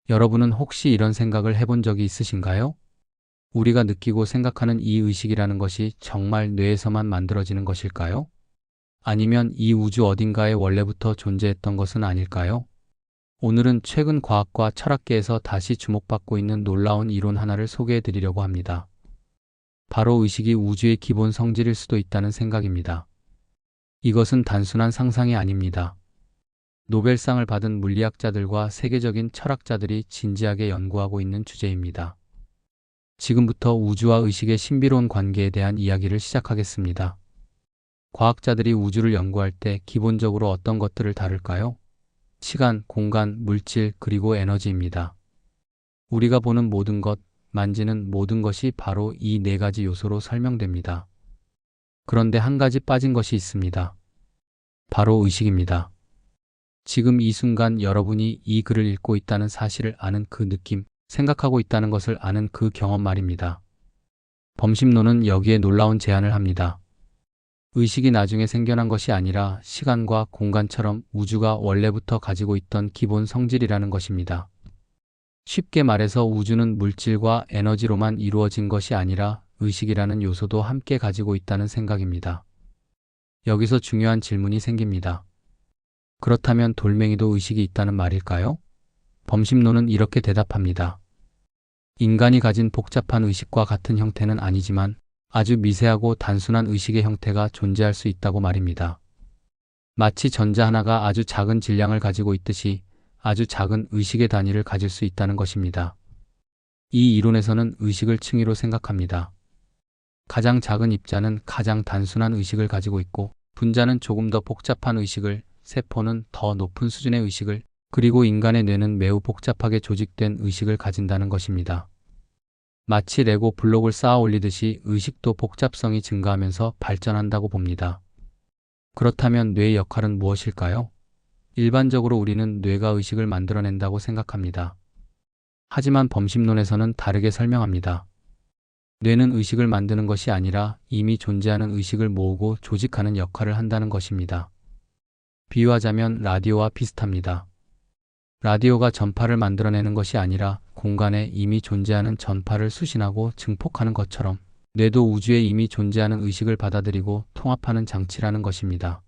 여러분은 혹시 이런 생각을 해본 적이 있으신가요? 우리가 느끼고 생각하는 이 의식이라는 것이 정말 뇌에서만 만들어지는 것일까요? 아니면 이 우주 어딘가에 원래부터 존재했던 것은 아닐까요? 오늘은 최근 과학과 철학계에서 다시 주목받고 있는 놀라운 이론 하나를 소개해 드리려고 합니다. 바로 의식이 우주의 기본 성질일 수도 있다는 생각입니다. 이것은 단순한 상상이 아닙니다. 노벨상을 받은 물리학자들과 세계적인 철학자들이 진지하게 연구하고 있는 주제입니다. 지금부터 우주와 의식의 신비로운 관계에 대한 이야기를 시작하겠습니다. 과학자들이 우주를 연구할 때 기본적으로 어떤 것들을 다룰까요? 시간, 공간, 물질, 그리고 에너지입니다. 우리가 보는 모든 것, 만지는 모든 것이 바로 이 네 가지 요소로 설명됩니다. 그런데 한 가지 빠진 것이 있습니다. 바로 의식입니다. 지금 이 순간 여러분이 이 글을 읽고 있다는 사실을 아는 그 느낌, 생각하고 있다는 것을 아는 그 경험 말입니다. 범심론은 여기에 놀라운 제안을 합니다. 의식이 나중에 생겨난 것이 아니라 시간과 공간처럼 우주가 원래부터 가지고 있던 기본 성질이라는 것입니다. 쉽게 말해서 우주는 물질과 에너지로만 이루어진 것이 아니라 의식이라는 요소도 함께 가지고 있다는 생각입니다. 여기서 중요한 질문이 생깁니다. 그렇다면 돌멩이도 의식이 있다는 말일까요? 범심론은 이렇게 대답합니다. 인간이 가진 복잡한 의식과 같은 형태는 아니지만 아주 미세하고 단순한 의식의 형태가 존재할 수 있다고 말입니다. 마치 전자 하나가 아주 작은 질량을 가지고 있듯이 아주 작은 의식의 단위를 가질 수 있다는 것입니다. 이 이론에서는 의식을 층위로 생각합니다. 가장 작은 입자는 가장 단순한 의식을 가지고 있고, 분자는 조금 더 복잡한 의식을, 세포는 더 높은 수준의 의식을, 그리고 인간의 뇌는 매우 복잡하게 조직된 의식을 가진다는 것입니다. 마치 레고 블록을 쌓아 올리듯이 의식도 복잡성이 증가하면서 발전한다고 봅니다. 그렇다면 뇌의 역할은 무엇일까요? 일반적으로 우리는 뇌가 의식을 만들어낸다고 생각합니다. 하지만 범심론에서는 다르게 설명합니다. 뇌는 의식을 만드는 것이 아니라 이미 존재하는 의식을 모으고 조직하는 역할을 한다는 것입니다. 비유하자면 라디오와 비슷합니다. 라디오가 전파를 만들어내는 것이 아니라 공간에 이미 존재하는 전파를 수신하고 증폭하는 것처럼 뇌도 우주에 이미 존재하는 의식을 받아들이고 통합하는 장치라는 것입니다.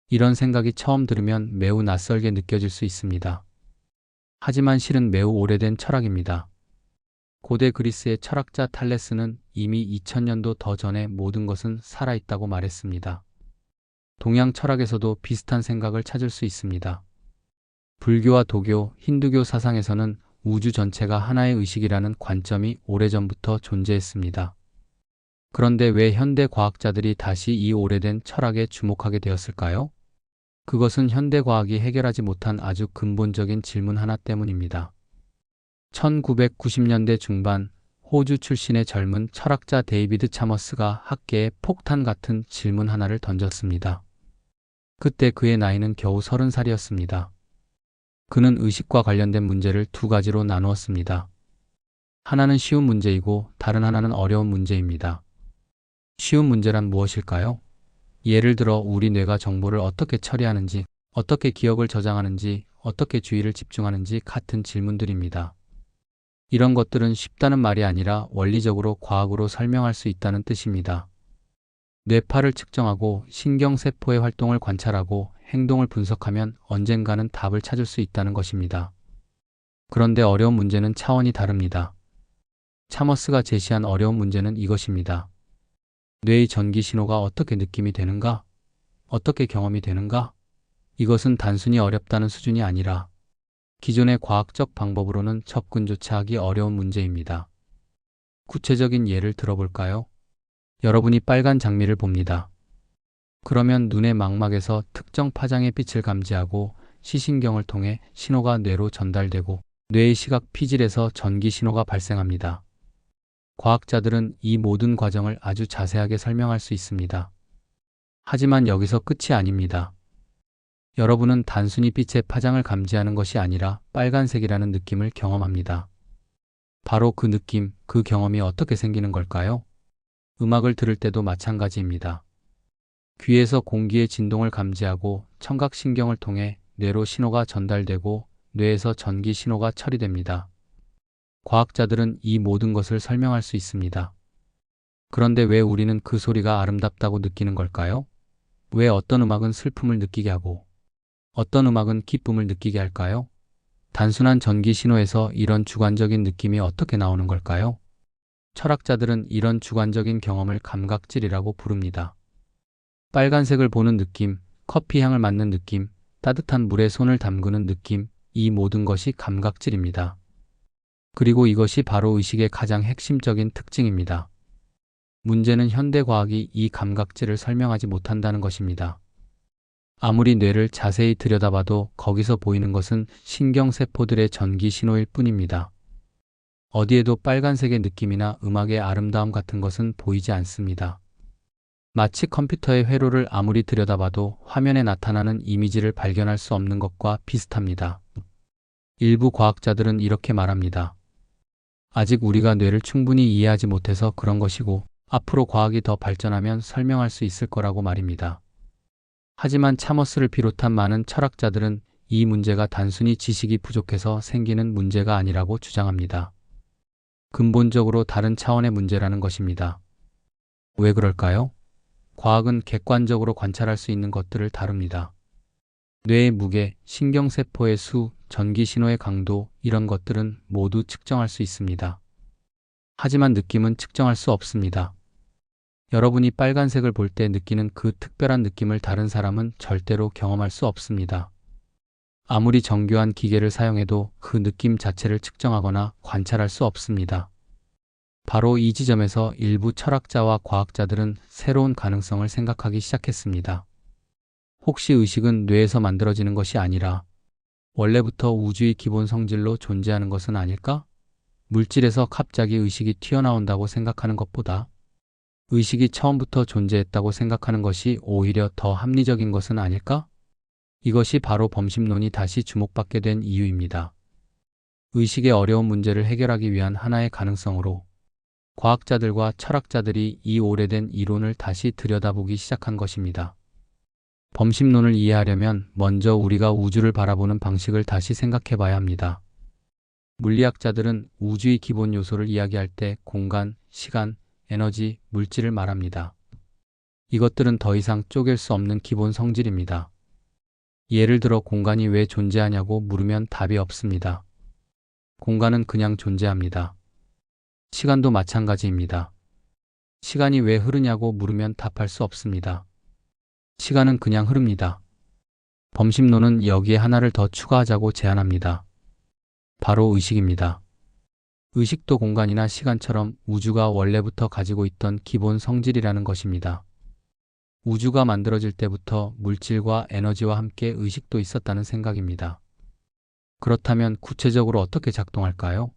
이런 생각이 처음 들으면 매우 낯설게 느껴질 수 있습니다. 하지만 실은 매우 오래된 철학입니다. 고대 그리스의 철학자 탈레스는 이미 2000년도 더 전에 모든 것은 살아있다고 말했습니다. 동양 철학에서도 비슷한 생각을 찾을 수 있습니다. 불교와 도교, 힌두교 사상에서는 우주 전체가 하나의 의식이라는 관점이 오래전부터 존재했습니다. 그런데 왜 현대 과학자들이 다시 이 오래된 철학에 주목하게 되었을까요? 그것은 현대 과학이 해결하지 못한 아주 근본적인 질문 하나 때문입니다. 1990년대 중반 호주 출신의 젊은 철학자 데이비드 차머스가 학계에 폭탄 같은 질문 하나를 던졌습니다. 그때 그의 나이는 겨우 30살이었습니다. 그는 의식과 관련된 문제를 두 가지로 나누었습니다. 하나는 쉬운 문제이고 다른 하나는 어려운 문제입니다. 쉬운 문제란 무엇일까요? 예를 들어 우리 뇌가 정보를 어떻게 처리하는지, 어떻게 기억을 저장하는지, 어떻게 주의를 집중하는지 같은 질문들입니다. 이런 것들은 쉽다는 말이 아니라 원리적으로 과학으로 설명할 수 있다는 뜻입니다. 뇌파를 측정하고 신경세포의 활동을 관찰하고 행동을 분석하면 언젠가는 답을 찾을 수 있다는 것입니다. 그런데 어려운 문제는 차원이 다릅니다. 차머스가 제시한 어려운 문제는 이것입니다. 뇌의 전기 신호가 어떻게 느낌이 되는가? 어떻게 경험이 되는가? 이것은 단순히 어렵다는 수준이 아니라 기존의 과학적 방법으로는 접근조차 하기 어려운 문제입니다. 구체적인 예를 들어볼까요? 여러분이 빨간 장미를 봅니다. 그러면 눈의 망막에서 특정 파장의 빛을 감지하고 시신경을 통해 신호가 뇌로 전달되고 뇌의 시각 피질에서 전기 신호가 발생합니다. 과학자들은 이 모든 과정을 아주 자세하게 설명할 수 있습니다. 하지만 여기서 끝이 아닙니다. 여러분은 단순히 빛의 파장을 감지하는 것이 아니라 빨간색이라는 느낌을 경험합니다. 바로 그 느낌, 그 경험이 어떻게 생기는 걸까요? 음악을 들을 때도 마찬가지입니다. 귀에서 공기의 진동을 감지하고 청각신경을 통해 뇌로 신호가 전달되고 뇌에서 전기 신호가 처리됩니다. 과학자들은 이 모든 것을 설명할 수 있습니다. 그런데 왜 우리는 그 소리가 아름답다고 느끼는 걸까요? 왜 어떤 음악은 슬픔을 느끼게 하고 어떤 음악은 기쁨을 느끼게 할까요? 단순한 전기 신호에서 이런 주관적인 느낌이 어떻게 나오는 걸까요? 철학자들은 이런 주관적인 경험을 감각질이라고 부릅니다. 빨간색을 보는 느낌, 커피 향을 맡는 느낌, 따뜻한 물에 손을 담그는 느낌, 이 모든 것이 감각질입니다. 그리고 이것이 바로 의식의 가장 핵심적인 특징입니다. 문제는 현대 과학이 이 감각질을 설명하지 못한다는 것입니다. 아무리 뇌를 자세히 들여다봐도 거기서 보이는 것은 신경세포들의 전기 신호일 뿐입니다. 어디에도 빨간색의 느낌이나 음악의 아름다움 같은 것은 보이지 않습니다. 마치 컴퓨터의 회로를 아무리 들여다봐도 화면에 나타나는 이미지를 발견할 수 없는 것과 비슷합니다. 일부 과학자들은 이렇게 말합니다. 아직 우리가 뇌를 충분히 이해하지 못해서 그런 것이고, 앞으로 과학이 더 발전하면 설명할 수 있을 거라고 말입니다. 하지만 차머스를 비롯한 많은 철학자들은 이 문제가 단순히 지식이 부족해서 생기는 문제가 아니라고 주장합니다. 근본적으로 다른 차원의 문제라는 것입니다. 왜 그럴까요? 과학은 객관적으로 관찰할 수 있는 것들을 다룹니다. 뇌의 무게, 신경세포의 수, 전기 신호의 강도, 이런 것들은 모두 측정할 수 있습니다. 하지만 느낌은 측정할 수 없습니다. 여러분이 빨간색을 볼 때 느끼는 그 특별한 느낌을 다른 사람은 절대로 경험할 수 없습니다. 아무리 정교한 기계를 사용해도 그 느낌 자체를 측정하거나 관찰할 수 없습니다. 바로 이 지점에서 일부 철학자와 과학자들은 새로운 가능성을 생각하기 시작했습니다. 혹시 의식은 뇌에서 만들어지는 것이 아니라 원래부터 우주의 기본 성질로 존재하는 것은 아닐까? 물질에서 갑자기 의식이 튀어나온다고 생각하는 것보다 의식이 처음부터 존재했다고 생각하는 것이 오히려 더 합리적인 것은 아닐까? 이것이 바로 범심론이 다시 주목받게 된 이유입니다. 의식의 어려운 문제를 해결하기 위한 하나의 가능성으로 과학자들과 철학자들이 이 오래된 이론을 다시 들여다보기 시작한 것입니다. 범심론을 이해하려면 먼저 우리가 우주를 바라보는 방식을 다시 생각해 봐야 합니다. 물리학자들은 우주의 기본 요소를 이야기할 때 공간, 시간, 에너지, 물질을 말합니다. 이것들은 더 이상 쪼갤 수 없는 기본 성질입니다. 예를 들어 공간이 왜 존재하냐고 물으면 답이 없습니다. 공간은 그냥 존재합니다. 시간도 마찬가지입니다. 시간이 왜 흐르냐고 물으면 답할 수 없습니다. 시간은 그냥 흐릅니다. 범심론은 여기에 하나를 더 추가하자고 제안합니다. 바로 의식입니다. 의식도 공간이나 시간처럼 우주가 원래부터 가지고 있던 기본 성질이라는 것입니다. 우주가 만들어질 때부터 물질과 에너지와 함께 의식도 있었다는 생각입니다. 그렇다면 구체적으로 어떻게 작동할까요?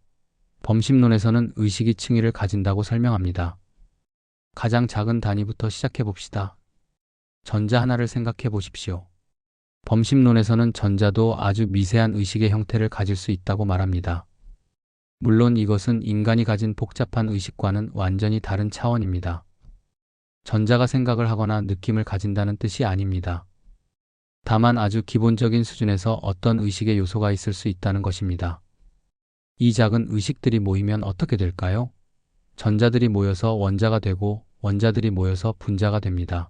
범심론에서는 의식이 층위를 가진다고 설명합니다. 가장 작은 단위부터 시작해 봅시다. 전자 하나를 생각해 보십시오. 범심론에서는 전자도 아주 미세한 의식의 형태를 가질 수 있다고 말합니다. 물론 이것은 인간이 가진 복잡한 의식과는 완전히 다른 차원입니다. 전자가 생각을 하거나 느낌을 가진다는 뜻이 아닙니다. 다만 아주 기본적인 수준에서 어떤 의식의 요소가 있을 수 있다는 것입니다. 이 작은 의식들이 모이면 어떻게 될까요? 전자들이 모여서 원자가 되고 원자들이 모여서 분자가 됩니다.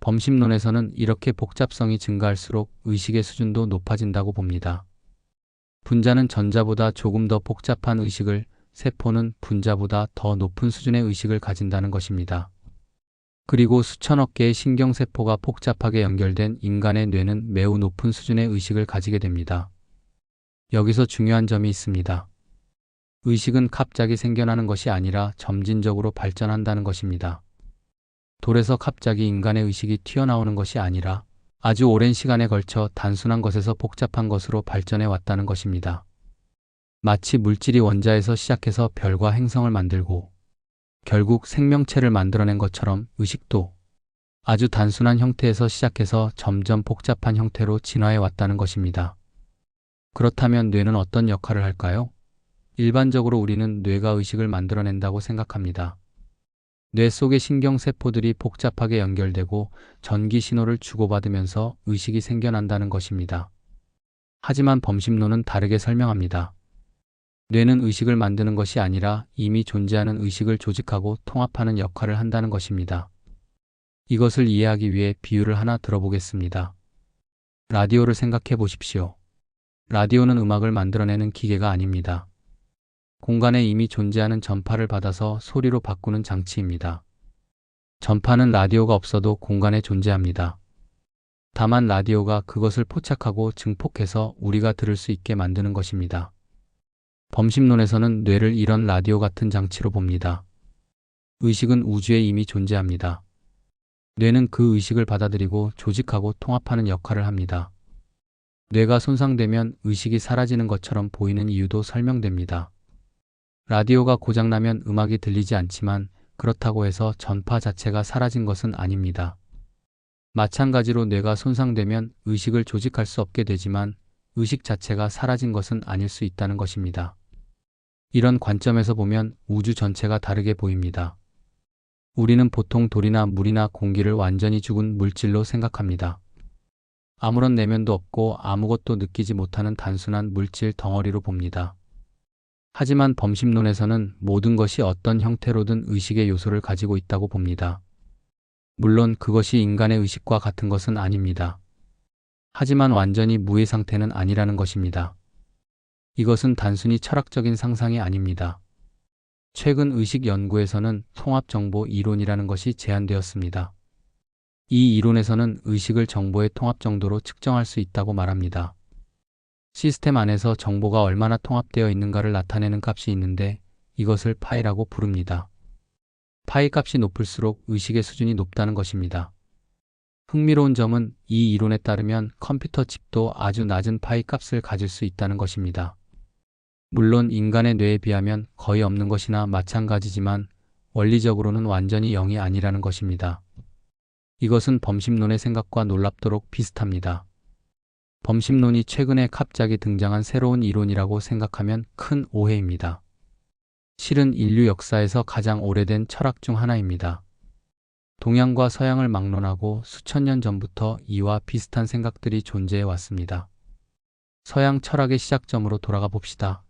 범심론에서는 이렇게 복잡성이 증가할수록 의식의 수준도 높아진다고 봅니다. 분자는 전자보다 조금 더 복잡한 의식을, 세포는 분자보다 더 높은 수준의 의식을 가진다는 것입니다. 그리고 수천억 개의 신경세포가 복잡하게 연결된 인간의 뇌는 매우 높은 수준의 의식을 가지게 됩니다. 여기서 중요한 점이 있습니다. 의식은 갑자기 생겨나는 것이 아니라 점진적으로 발전한다는 것입니다. 돌에서 갑자기 인간의 의식이 튀어나오는 것이 아니라 아주 오랜 시간에 걸쳐 단순한 것에서 복잡한 것으로 발전해 왔다는 것입니다. 마치 물질이 원자에서 시작해서 별과 행성을 만들고 결국 생명체를 만들어낸 것처럼 의식도 아주 단순한 형태에서 시작해서 점점 복잡한 형태로 진화해 왔다는 것입니다. 그렇다면 뇌는 어떤 역할을 할까요? 일반적으로 우리는 뇌가 의식을 만들어낸다고 생각합니다. 뇌 속의 신경세포들이 복잡하게 연결되고 전기 신호를 주고받으면서 의식이 생겨난다는 것입니다. 하지만 범심론은 다르게 설명합니다. 뇌는 의식을 만드는 것이 아니라 이미 존재하는 의식을 조직하고 통합하는 역할을 한다는 것입니다. 이것을 이해하기 위해 비유를 하나 들어보겠습니다. 라디오를 생각해 보십시오. 라디오는 음악을 만들어내는 기계가 아닙니다. 공간에 이미 존재하는 전파를 받아서 소리로 바꾸는 장치입니다. 전파는 라디오가 없어도 공간에 존재합니다. 다만 라디오가 그것을 포착하고 증폭해서 우리가 들을 수 있게 만드는 것입니다. 범심론에서는 뇌를 이런 라디오 같은 장치로 봅니다. 의식은 우주에 이미 존재합니다. 뇌는 그 의식을 받아들이고 조직하고 통합하는 역할을 합니다. 뇌가 손상되면 의식이 사라지는 것처럼 보이는 이유도 설명됩니다. 라디오가 고장나면 음악이 들리지 않지만 그렇다고 해서 전파 자체가 사라진 것은 아닙니다. 마찬가지로 뇌가 손상되면 의식을 조직할 수 없게 되지만 의식 자체가 사라진 것은 아닐 수 있다는 것입니다. 이런 관점에서 보면 우주 전체가 다르게 보입니다. 우리는 보통 돌이나 물이나 공기를 완전히 죽은 물질로 생각합니다. 아무런 내면도 없고 아무것도 느끼지 못하는 단순한 물질 덩어리로 봅니다. 하지만 범심론에서는 모든 것이 어떤 형태로든 의식의 요소를 가지고 있다고 봅니다. 물론 그것이 인간의 의식과 같은 것은 아닙니다. 하지만 완전히 무의 상태는 아니라는 것입니다. 이것은 단순히 철학적인 상상이 아닙니다. 최근 의식 연구에서는 통합정보 이론이라는 것이 제안되었습니다. 이 이론에서는 의식을 정보의 통합 정도로 측정할 수 있다고 말합니다. 시스템 안에서 정보가 얼마나 통합되어 있는가를 나타내는 값이 있는데 이것을 파이라고 부릅니다. 파이 값이 높을수록 의식의 수준이 높다는 것입니다. 흥미로운 점은 이 이론에 따르면 컴퓨터 칩도 아주 낮은 파이 값을 가질 수 있다는 것입니다. 물론 인간의 뇌에 비하면 거의 없는 것이나 마찬가지지만 원리적으로는 완전히 0이 아니라는 것입니다. 이것은 범심론의 생각과 놀랍도록 비슷합니다. 범심론이 최근에 갑자기 등장한 새로운 이론이라고 생각하면 큰 오해입니다. 실은 인류 역사에서 가장 오래된 철학 중 하나입니다. 동양과 서양을 막론하고 수천 년 전부터 이와 비슷한 생각들이 존재해 왔습니다. 서양 철학의 시작점으로 돌아가 봅시다.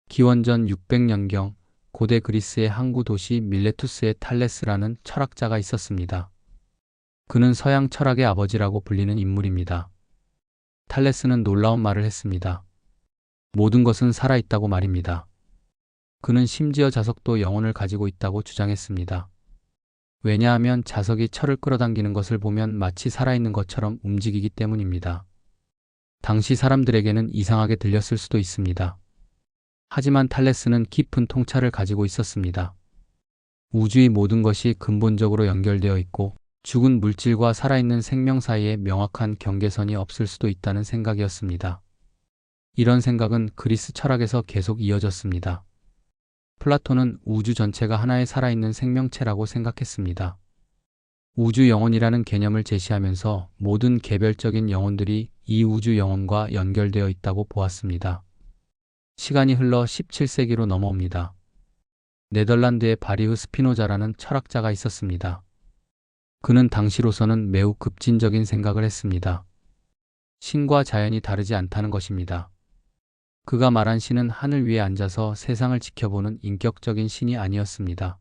기원전 600년경 고대 그리스의 항구 도시 밀레투스의 탈레스라는 철학자가 있었습니다. 그는 서양 철학의 아버지라고 불리는 인물입니다. 탈레스는 놀라운 말을 했습니다. 모든 것은 살아있다고 말입니다. 그는 심지어 자석도 영혼을 가지고 있다고 주장했습니다. 왜냐하면 자석이 철을 끌어당기는 것을 보면 마치 살아있는 것처럼 움직이기 때문입니다. 당시 사람들에게는 이상하게 들렸을 수도 있습니다. 하지만 탈레스는 깊은 통찰을 가지고 있었습니다. 우주의 모든 것이 근본적으로 연결되어 있고 죽은 물질과 살아있는 생명 사이에 명확한 경계선이 없을 수도 있다는 생각이었습니다. 이런 생각은 그리스 철학에서 계속 이어졌습니다. 플라톤은 우주 전체가 하나의 살아있는 생명체라고 생각했습니다. 우주 영혼이라는 개념을 제시하면서 모든 개별적인 영혼들이 이 우주 영혼과 연결되어 있다고 보았습니다. 시간이 흘러 17세기로 넘어옵니다. 네덜란드의 바리흐 스피노자라는 철학자가 있었습니다. 그는 당시로서는 매우 급진적인 생각을 했습니다. 신과 자연이 다르지 않다는 것입니다. 그가 말한 신은 하늘 위에 앉아서 세상을 지켜보는 인격적인 신이 아니었습니다.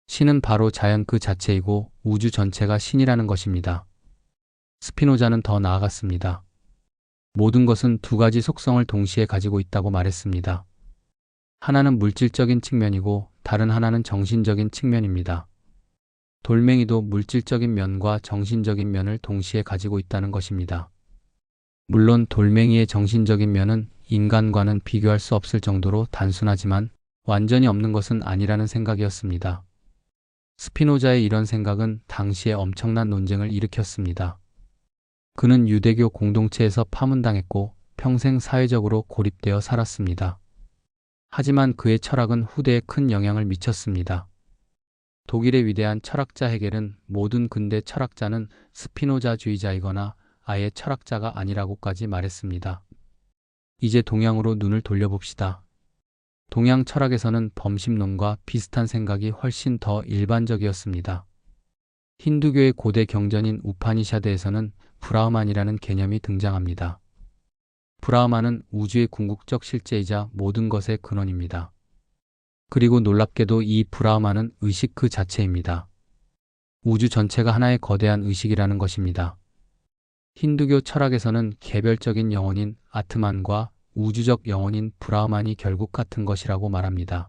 신은 바로 자연 그 자체이고 우주 전체가 신이라는 것입니다. 스피노자는 더 나아갔습니다. 모든 것은 두 가지 속성을 동시에 가지고 있다고 말했습니다. 하나는 물질적인 측면이고 다른 하나는 정신적인 측면입니다. 돌멩이도 물질적인 면과 정신적인 면을 동시에 가지고 있다는 것입니다. 물론 돌멩이의 정신적인 면은 인간과는 비교할 수 없을 정도로 단순하지만 완전히 없는 것은 아니라는 생각이었습니다. 스피노자의 이런 생각은 당시에 엄청난 논쟁을 일으켰습니다. 그는 유대교 공동체에서 파문당했고 평생 사회적으로 고립되어 살았습니다. 하지만 그의 철학은 후대에 큰 영향을 미쳤습니다. 독일의 위대한 철학자 헤겔은 모든 근대 철학자는 스피노자주의자이거나 아예 철학자가 아니라고까지 말했습니다. 이제 동양으로 눈을 돌려봅시다. 동양 철학에서는 범심론과 비슷한 생각이 훨씬 더 일반적이었습니다. 힌두교의 고대 경전인 우파니샤드에서는 브라흐만이라는 개념이 등장합니다. 브라흐마는 우주의 궁극적 실제이자 모든 것의 근원입니다. 그리고 놀랍게도 이 브라흐마는 의식 그 자체입니다. 우주 전체가 하나의 거대한 의식이라는 것입니다. 힌두교 철학에서는 개별적인 영혼인 아트만과 우주적 영혼인 브라흐만이 결국 같은 것이라고 말합니다.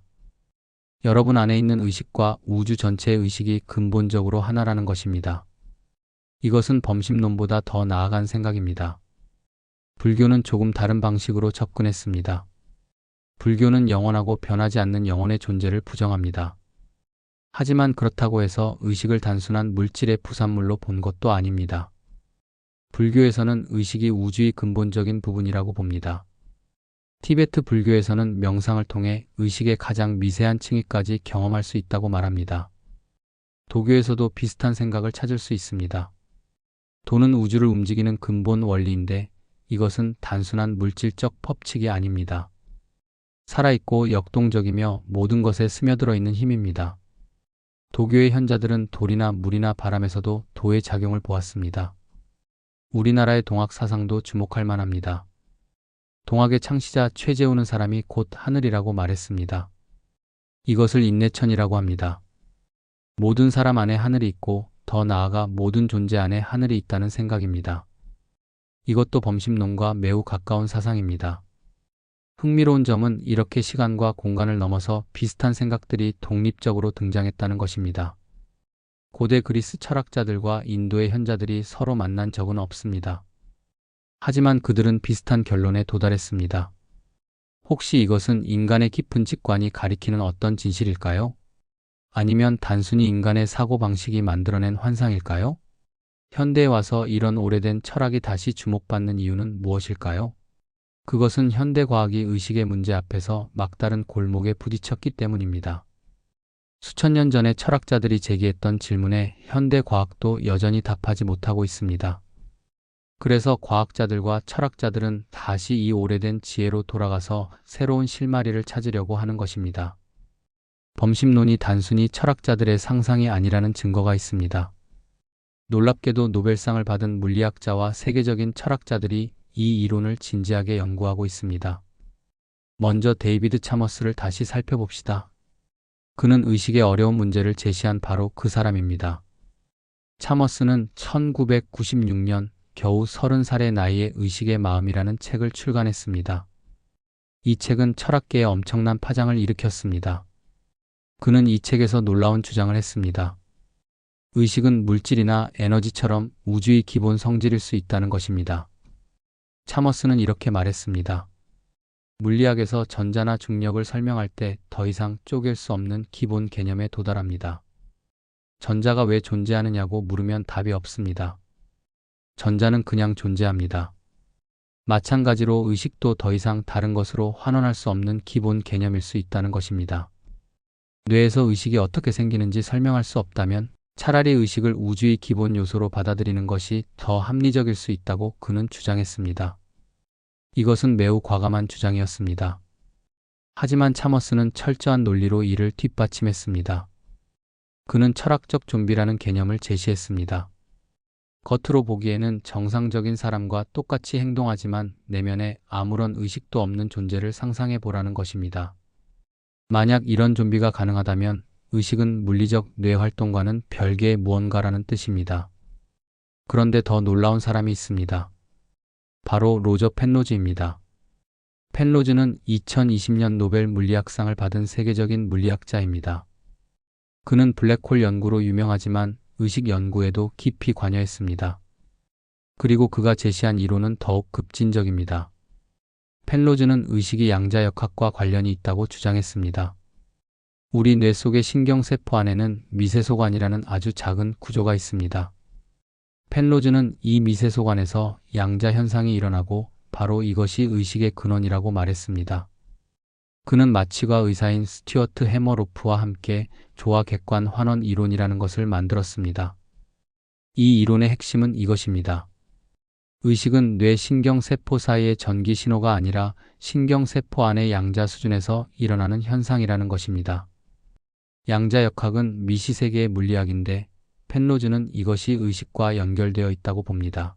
여러분 안에 있는 의식과 우주 전체의 의식이 근본적으로 하나라는 것입니다. 이것은 범심론보다 더 나아간 생각입니다. 불교는 조금 다른 방식으로 접근했습니다. 불교는 영원하고 변하지 않는 영혼의 존재를 부정합니다. 하지만 그렇다고 해서 의식을 단순한 물질의 부산물로 본 것도 아닙니다. 불교에서는 의식이 우주의 근본적인 부분이라고 봅니다. 티베트 불교에서는 명상을 통해 의식의 가장 미세한 층위까지 경험할 수 있다고 말합니다. 도교에서도 비슷한 생각을 찾을 수 있습니다. 돈은 우주를 움직이는 근본 원리인데 이것은 단순한 물질적 법칙이 아닙니다. 살아있고 역동적이며 모든 것에 스며들어 있는 힘입니다. 도교의 현자들은 돌이나 물이나 바람에서도 도의 작용을 보았습니다. 우리나라의 동학 사상도 주목할 만합니다. 동학의 창시자 최재우는 사람이 곧 하늘이라고 말했습니다. 이것을 인내천이라고 합니다. 모든 사람 안에 하늘이 있고 더 나아가 모든 존재 안에 하늘이 있다는 생각입니다. 이것도 범심론과 매우 가까운 사상입니다. 흥미로운 점은 이렇게 시간과 공간을 넘어서 비슷한 생각들이 독립적으로 등장했다는 것입니다. 고대 그리스 철학자들과 인도의 현자들이 서로 만난 적은 없습니다. 하지만 그들은 비슷한 결론에 도달했습니다. 혹시 이것은 인간의 깊은 직관이 가리키는 어떤 진실일까요? 아니면 단순히 인간의 사고방식이 만들어낸 환상일까요? 현대에 와서 이런 오래된 철학이 다시 주목받는 이유는 무엇일까요? 그것은 현대 과학이 의식의 문제 앞에서 막다른 골목에 부딪혔기 때문입니다. 수천 년 전에 철학자들이 제기했던 질문에 현대 과학도 여전히 답하지 못하고 있습니다. 그래서 과학자들과 철학자들은 다시 이 오래된 지혜로 돌아가서 새로운 실마리를 찾으려고 하는 것입니다. 범심론이 단순히 철학자들의 상상이 아니라는 증거가 있습니다. 놀랍게도 노벨상을 받은 물리학자와 세계적인 철학자들이 이 이론을 진지하게 연구하고 있습니다. 먼저 데이비드 차머스를 다시 살펴봅시다. 그는 의식의 어려운 문제를 제시한 바로 그 사람입니다. 차머스는 1996년 겨우 30살의 나이에 의식의 마음이라는 책을 출간했습니다. 이 책은 철학계에 엄청난 파장을 일으켰습니다. 그는 이 책에서 놀라운 주장을 했습니다. 의식은 물질이나 에너지처럼 우주의 기본 성질일 수 있다는 것입니다. 차머스는 이렇게 말했습니다. 물리학에서 전자나 중력을 설명할 때 더 이상 쪼갤 수 없는 기본 개념에 도달합니다. 전자가 왜 존재하느냐고 물으면 답이 없습니다. 전자는 그냥 존재합니다. 마찬가지로 의식도 더 이상 다른 것으로 환원할 수 없는 기본 개념일 수 있다는 것입니다. 뇌에서 의식이 어떻게 생기는지 설명할 수 없다면 차라리 의식을 우주의 기본 요소로 받아들이는 것이 더 합리적일 수 있다고 그는 주장했습니다. 이것은 매우 과감한 주장이었습니다. 하지만 차머스는 철저한 논리로 이를 뒷받침했습니다. 그는 철학적 좀비라는 개념을 제시했습니다. 겉으로 보기에는 정상적인 사람과 똑같이 행동하지만 내면에 아무런 의식도 없는 존재를 상상해 보라는 것입니다. 만약 이런 좀비가 가능하다면 의식은 물리적 뇌 활동과는 별개의 무언가라는 뜻입니다. 그런데 더 놀라운 사람이 있습니다. 바로 로저 펜로즈입니다. 펜로즈는 2020년 노벨 물리학상을 받은 세계적인 물리학자입니다. 그는 블랙홀 연구로 유명하지만 의식 연구에도 깊이 관여했습니다. 그리고 그가 제시한 이론은 더욱 급진적입니다. 펜로즈는 의식이 양자역학과 관련이 있다고 주장했습니다. 우리 뇌 속의 신경세포 안에는 미세소관이라는 아주 작은 구조가 있습니다. 펜로즈는 이 미세소관에서 양자 현상이 일어나고 바로 이것이 의식의 근원이라고 말했습니다. 그는 마취과 의사인 스튜어트 해머로프와 함께 조화객관 환원 이론이라는 것을 만들었습니다. 이 이론의 핵심은 이것입니다. 의식은 뇌 신경세포 사이의 전기 신호가 아니라 신경세포 안의 양자 수준에서 일어나는 현상이라는 것입니다. 양자역학은 미시세계의 물리학인데 펜로즈는 이것이 의식과 연결되어 있다고 봅니다.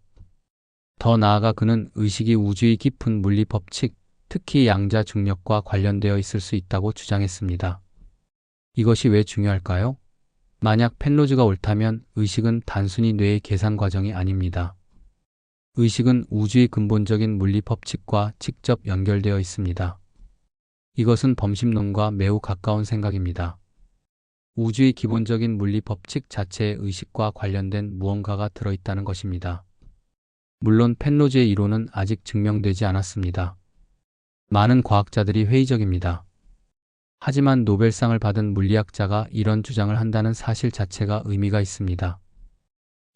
더 나아가 그는 의식이 우주의 깊은 물리 법칙, 특히 양자 중력과 관련되어 있을 수 있다고 주장했습니다. 이것이 왜 중요할까요? 만약 펜로즈가 옳다면 의식은 단순히 뇌의 계산 과정이 아닙니다. 의식은 우주의 근본적인 물리 법칙과 직접 연결되어 있습니다. 이것은 범심론과 매우 가까운 생각입니다. 우주의 기본적인 물리 법칙 자체에 의식과 관련된 무언가가 들어있다는 것입니다. 물론 펜로즈의 이론은 아직 증명되지 않았습니다. 많은 과학자들이 회의적입니다. 하지만 노벨상을 받은 물리학자가 이런 주장을 한다는 사실 자체가 의미가 있습니다.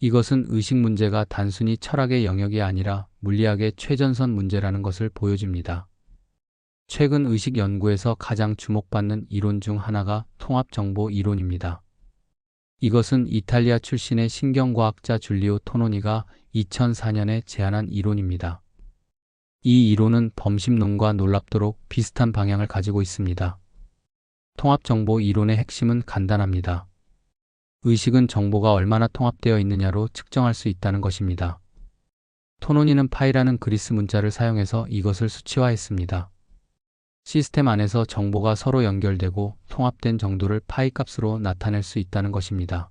이것은 의식 문제가 단순히 철학의 영역이 아니라 물리학의 최전선 문제라는 것을 보여줍니다. 최근 의식 연구에서 가장 주목받는 이론 중 하나가 통합정보 이론입니다. 이것은 이탈리아 출신의 신경과학자 줄리오 토노니가 2004년에 제안한 이론입니다. 이 이론은 범심론과 놀랍도록 비슷한 방향을 가지고 있습니다. 통합정보 이론의 핵심은 간단합니다. 의식은 정보가 얼마나 통합되어 있느냐로 측정할 수 있다는 것입니다. 토노니는 파이라는 그리스 문자를 사용해서 이것을 수치화했습니다. 시스템 안에서 정보가 서로 연결되고 통합된 정도를 파이 값으로 나타낼 수 있다는 것입니다.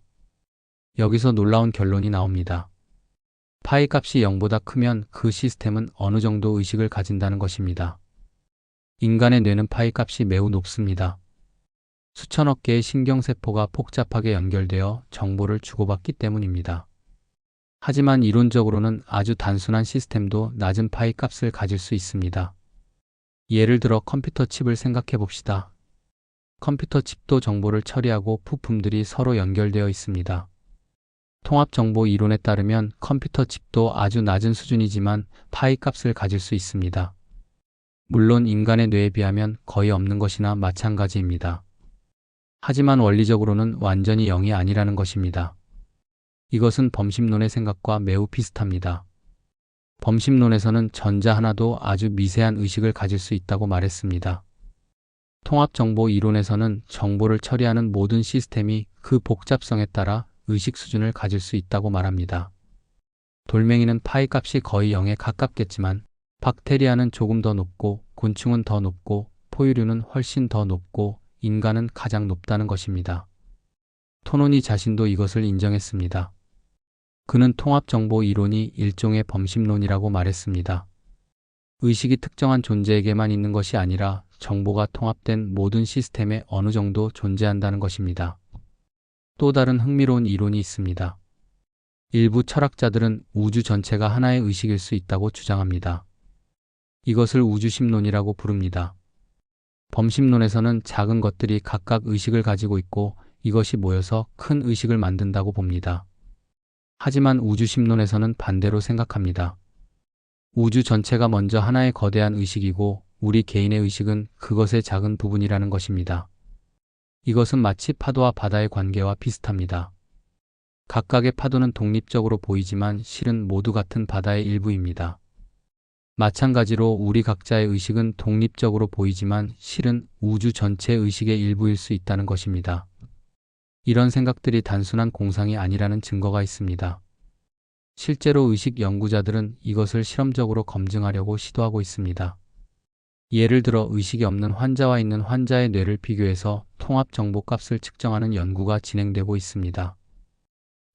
여기서 놀라운 결론이 나옵니다. 파이 값이 0보다 크면 그 시스템은 어느 정도 의식을 가진다는 것입니다. 인간의 뇌는 파이 값이 매우 높습니다. 수천억 개의 신경세포가 복잡하게 연결되어 정보를 주고받기 때문입니다. 하지만 이론적으로는 아주 단순한 시스템도 낮은 파이 값을 가질 수 있습니다. 예를 들어 컴퓨터 칩을 생각해 봅시다. 컴퓨터 칩도 정보를 처리하고 부품들이 서로 연결되어 있습니다. 통합정보 이론에 따르면 컴퓨터 칩도 아주 낮은 수준이지만 파이 값을 가질 수 있습니다. 물론 인간의 뇌에 비하면 거의 없는 것이나 마찬가지입니다. 하지만 원리적으로는 완전히 0이 아니라는 것입니다. 이것은 범심론의 생각과 매우 비슷합니다. 범심론에서는 전자 하나도 아주 미세한 의식을 가질 수 있다고 말했습니다. 통합정보 이론에서는 정보를 처리하는 모든 시스템이 그 복잡성에 따라 의식 수준을 가질 수 있다고 말합니다. 돌멩이는 파이 값이 거의 0에 가깝겠지만 박테리아는 조금 더 높고 곤충은 더 높고 포유류는 훨씬 더 높고 인간은 가장 높다는 것입니다. 토노니 자신도 이것을 인정했습니다. 그는 통합정보 이론이 일종의 범심론이라고 말했습니다. 의식이 특정한 존재에게만 있는 것이 아니라 정보가 통합된 모든 시스템에 어느 정도 존재한다는 것입니다. 또 다른 흥미로운 이론이 있습니다. 일부 철학자들은 우주 전체가 하나의 의식일 수 있다고 주장합니다. 이것을 우주심론이라고 부릅니다. 범심론에서는 작은 것들이 각각 의식을 가지고 있고 이것이 모여서 큰 의식을 만든다고 봅니다. 하지만 우주심론에서는 반대로 생각합니다. 우주 전체가 먼저 하나의 거대한 의식이고 우리 개인의 의식은 그것의 작은 부분이라는 것입니다. 이것은 마치 파도와 바다의 관계와 비슷합니다. 각각의 파도는 독립적으로 보이지만 실은 모두 같은 바다의 일부입니다. 마찬가지로 우리 각자의 의식은 독립적으로 보이지만 실은 우주 전체의 의식의 일부일 수 있다는 것입니다. 이런 생각들이 단순한 공상이 아니라는 증거가 있습니다. 실제로 의식 연구자들은 이것을 실험적으로 검증하려고 시도하고 있습니다. 예를 들어 의식이 없는 환자와 있는 환자의 뇌를 비교해서 통합 정보 값을 측정하는 연구가 진행되고 있습니다.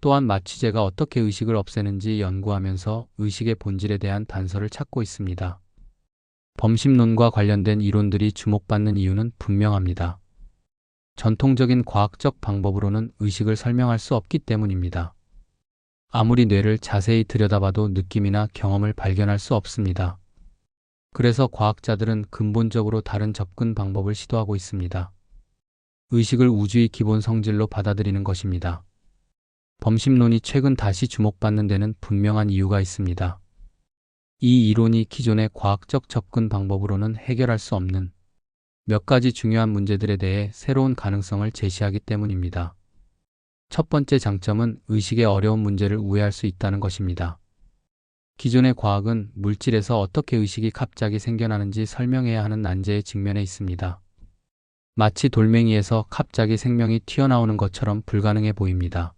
또한 마취제가 어떻게 의식을 없애는지 연구하면서 의식의 본질에 대한 단서를 찾고 있습니다. 범심론과 관련된 이론들이 주목받는 이유는 분명합니다. 전통적인 과학적 방법으로는 의식을 설명할 수 없기 때문입니다. 아무리 뇌를 자세히 들여다봐도 느낌이나 경험을 발견할 수 없습니다. 그래서 과학자들은 근본적으로 다른 접근 방법을 시도하고 있습니다. 의식을 우주의 기본 성질로 받아들이는 것입니다. 범심론이 최근 다시 주목받는 데는 분명한 이유가 있습니다. 이 이론이 기존의 과학적 접근 방법으로는 해결할 수 없는 몇 가지 중요한 문제들에 대해 새로운 가능성을 제시하기 때문입니다. 첫 번째 장점은 의식의 어려운 문제를 우회할 수 있다는 것입니다. 기존의 과학은 물질에서 어떻게 의식이 갑자기 생겨나는지 설명해야 하는 난제에 직면해 있습니다. 마치 돌멩이에서 갑자기 생명이 튀어나오는 것처럼 불가능해 보입니다.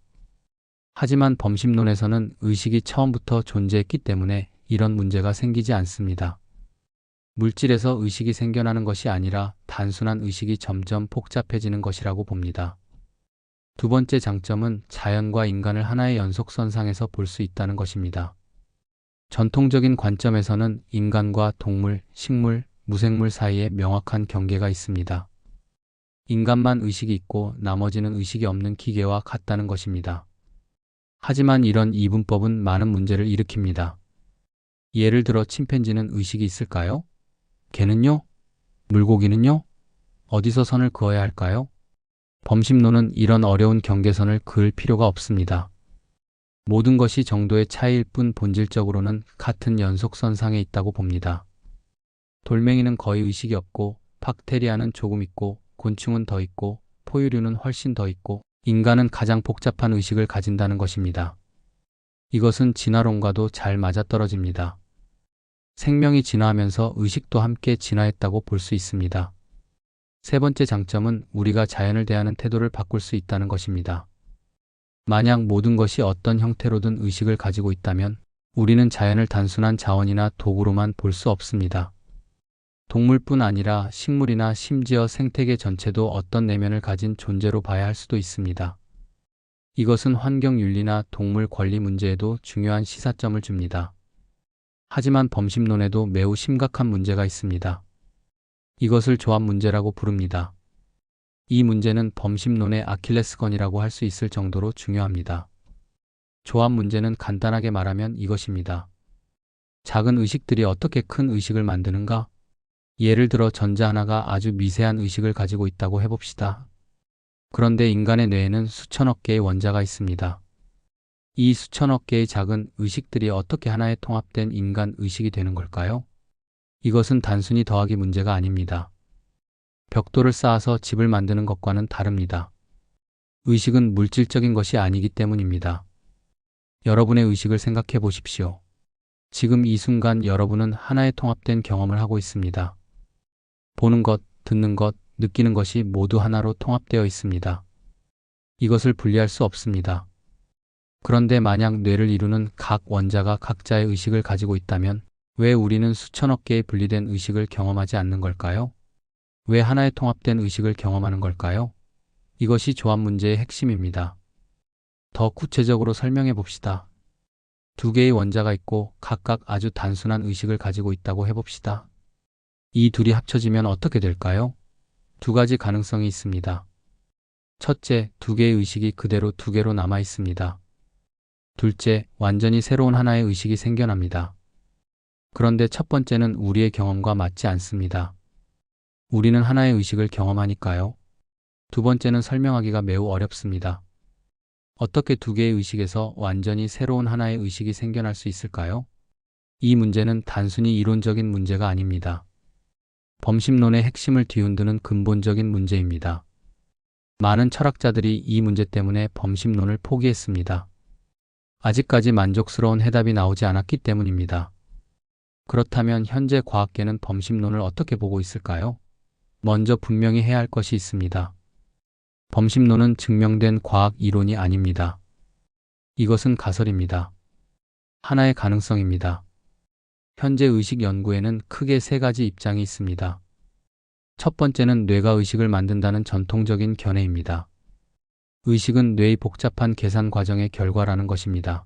하지만 범심론에서는 의식이 처음부터 존재했기 때문에 이런 문제가 생기지 않습니다. 물질에서 의식이 생겨나는 것이 아니라 단순한 의식이 점점 복잡해지는 것이라고 봅니다. 두 번째 장점은 자연과 인간을 하나의 연속선상에서 볼 수 있다는 것입니다. 전통적인 관점에서는 인간과 동물, 식물, 무생물 사이에 명확한 경계가 있습니다. 인간만 의식이 있고 나머지는 의식이 없는 기계와 같다는 것입니다. 하지만 이런 이분법은 많은 문제를 일으킵니다. 예를 들어 침팬지는 의식이 있을까요? 개는요? 물고기는요? 어디서 선을 그어야 할까요? 범심론은 이런 어려운 경계선을 그을 필요가 없습니다. 모든 것이 정도의 차이일 뿐 본질적으로는 같은 연속선상에 있다고 봅니다. 돌멩이는 거의 의식이 없고, 박테리아는 조금 있고, 곤충은 더 있고, 포유류는 훨씬 더 있고, 인간은 가장 복잡한 의식을 가진다는 것입니다. 이것은 진화론과도 잘 맞아떨어집니다. 생명이 진화하면서 의식도 함께 진화했다고 볼 수 있습니다. 세 번째 장점은 우리가 자연을 대하는 태도를 바꿀 수 있다는 것입니다. 만약 모든 것이 어떤 형태로든 의식을 가지고 있다면 우리는 자연을 단순한 자원이나 도구로만 볼 수 없습니다. 동물뿐 아니라 식물이나 심지어 생태계 전체도 어떤 내면을 가진 존재로 봐야 할 수도 있습니다. 이것은 환경윤리나 동물 권리 문제에도 중요한 시사점을 줍니다. 하지만 범심론에도 매우 심각한 문제가 있습니다. 이것을 조합 문제라고 부릅니다. 이 문제는 범심론의 아킬레스건이라고 할 수 있을 정도로 중요합니다. 조합 문제는 간단하게 말하면 이것입니다. 작은 의식들이 어떻게 큰 의식을 만드는가? 예를 들어 전자 하나가 아주 미세한 의식을 가지고 있다고 해봅시다. 그런데 인간의 뇌에는 수천억 개의 원자가 있습니다. 이 수천억 개의 작은 의식들이 어떻게 하나의 통합된 인간 의식이 되는 걸까요? 이것은 단순히 더하기 문제가 아닙니다. 벽돌을 쌓아서 집을 만드는 것과는 다릅니다. 의식은 물질적인 것이 아니기 때문입니다. 여러분의 의식을 생각해 보십시오. 지금 이 순간 여러분은 하나의 통합된 경험을 하고 있습니다. 보는 것, 듣는 것, 느끼는 것이 모두 하나로 통합되어 있습니다. 이것을 분리할 수 없습니다. 그런데 만약 뇌를 이루는 각 원자가 각자의 의식을 가지고 있다면 왜 우리는 수천억 개의 분리된 의식을 경험하지 않는 걸까요? 왜 하나의 통합된 의식을 경험하는 걸까요? 이것이 조합 문제의 핵심입니다. 더 구체적으로 설명해 봅시다. 두 개의 원자가 있고 각각 아주 단순한 의식을 가지고 있다고 해봅시다. 이 둘이 합쳐지면 어떻게 될까요? 두 가지 가능성이 있습니다. 첫째, 두 개의 의식이 그대로 두 개로 남아 있습니다. 둘째, 완전히 새로운 하나의 의식이 생겨납니다. 그런데 첫 번째는 우리의 경험과 맞지 않습니다. 우리는 하나의 의식을 경험하니까요. 두 번째는 설명하기가 매우 어렵습니다. 어떻게 두 개의 의식에서 완전히 새로운 하나의 의식이 생겨날 수 있을까요? 이 문제는 단순히 이론적인 문제가 아닙니다. 범심론의 핵심을 뒤흔드는 근본적인 문제입니다. 많은 철학자들이 이 문제 때문에 범심론을 포기했습니다. 아직까지 만족스러운 해답이 나오지 않았기 때문입니다. 그렇다면 현재 과학계는 범심론을 어떻게 보고 있을까요? 먼저 분명히 해야 할 것이 있습니다. 범심론은 증명된 과학 이론이 아닙니다. 이것은 가설입니다. 하나의 가능성입니다. 현재 의식 연구에는 크게 세 가지 입장이 있습니다. 첫 번째는 뇌가 의식을 만든다는 전통적인 견해입니다. 의식은 뇌의 복잡한 계산 과정의 결과라는 것입니다.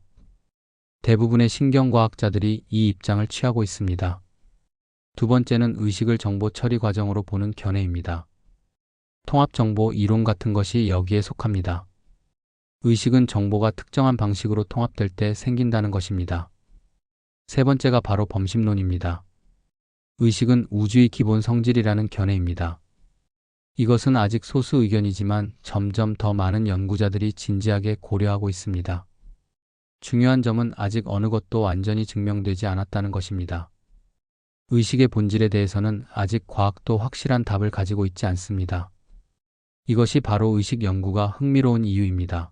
대부분의 신경과학자들이 이 입장을 취하고 있습니다. 두 번째는 의식을 정보 처리 과정으로 보는 견해입니다. 통합정보 이론 같은 것이 여기에 속합니다. 의식은 정보가 특정한 방식으로 통합될 때 생긴다는 것입니다. 세 번째가 바로 범심론입니다. 의식은 우주의 기본 성질이라는 견해입니다. 이것은 아직 소수 의견이지만 점점 더 많은 연구자들이 진지하게 고려하고 있습니다. 중요한 점은 아직 어느 것도 완전히 증명되지 않았다는 것입니다. 의식의 본질에 대해서는 아직 과학도 확실한 답을 가지고 있지 않습니다. 이것이 바로 의식 연구가 흥미로운 이유입니다.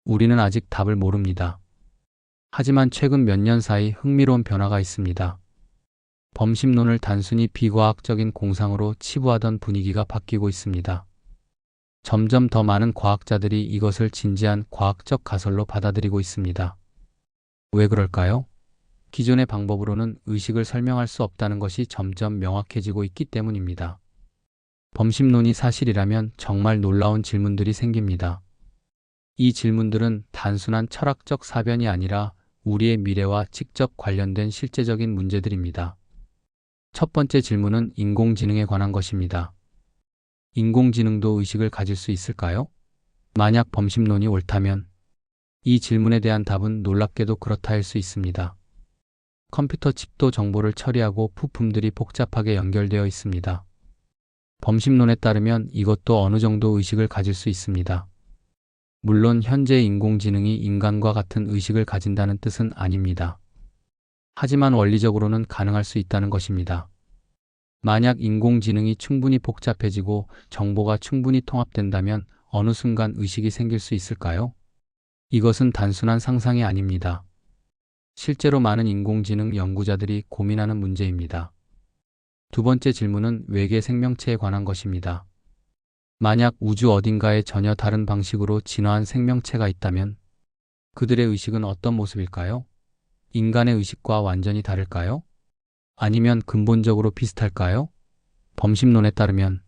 우리는 아직 답을 모릅니다. 하지만 최근 몇 년 사이 흥미로운 변화가 있습니다. 범심론을 단순히 비과학적인 공상으로 치부하던 분위기가 바뀌고 있습니다. 점점 더 많은 과학자들이 이것을 진지한 과학적 가설로 받아들이고 있습니다. 왜 그럴까요? 기존의 방법으로는 의식을 설명할 수 없다는 것이 점점 명확해지고 있기 때문입니다. 범심론이 사실이라면 정말 놀라운 질문들이 생깁니다. 이 질문들은 단순한 철학적 사변이 아니라 우리의 미래와 직접 관련된 실제적인 문제들입니다. 첫 번째 질문은 인공지능에 관한 것입니다. 인공지능도 의식을 가질 수 있을까요? 만약 범심론이 옳다면 이 질문에 대한 답은 놀랍게도 그렇다일 수 있습니다. 컴퓨터 칩도 정보를 처리하고 부품들이 복잡하게 연결되어 있습니다. 범심론에 따르면 이것도 어느 정도 의식을 가질 수 있습니다. 물론 현재 인공지능이 인간과 같은 의식을 가진다는 뜻은 아닙니다. 하지만 원리적으로는 가능할 수 있다는 것입니다. 만약 인공지능이 충분히 복잡해지고 정보가 충분히 통합된다면 어느 순간 의식이 생길 수 있을까요? 이것은 단순한 상상이 아닙니다. 실제로 많은 인공지능 연구자들이 고민하는 문제입니다. 두 번째 질문은 외계 생명체에 관한 것입니다. 만약 우주 어딘가에 전혀 다른 방식으로 진화한 생명체가 있다면 그들의 의식은 어떤 모습일까요? 인간의 의식과 완전히 다를까요? 아니면 근본적으로 비슷할까요? 범심론에 따르면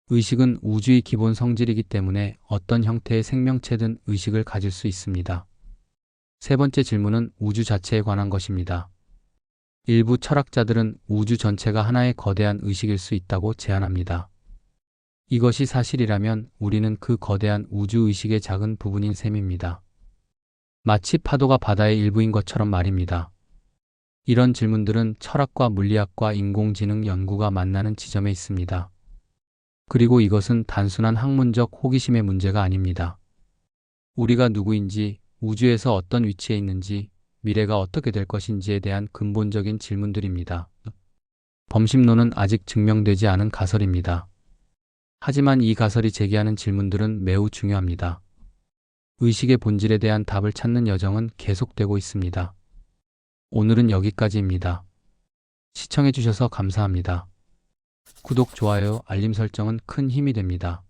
의식은 우주의 기본 성질이기 때문에 어떤 형태의 생명체든 의식을 가질 수 있습니다. 세 번째 질문은 우주 자체에 관한 것입니다. 일부 철학자들은 우주 전체가 하나의 거대한 의식일 수 있다고 제안합니다. 이것이 사실이라면 우리는 그 거대한 우주의식의 작은 부분인 셈입니다. 마치 파도가 바다의 일부인 것처럼 말입니다. 이런 질문들은 철학과 물리학과 인공지능 연구가 만나는 지점에 있습니다. 그리고 이것은 단순한 학문적 호기심의 문제가 아닙니다. 우리가 누구인지, 우주에서 어떤 위치에 있는지, 미래가 어떻게 될 것인지에 대한 근본적인 질문들입니다. 범심론은 아직 증명되지 않은 가설입니다. 하지만 이 가설이 제기하는 질문들은 매우 중요합니다. 의식의 본질에 대한 답을 찾는 여정은 계속되고 있습니다. 오늘은 여기까지입니다. 시청해주셔서 감사합니다. 구독, 좋아요, 알림 설정은 큰 힘이 됩니다.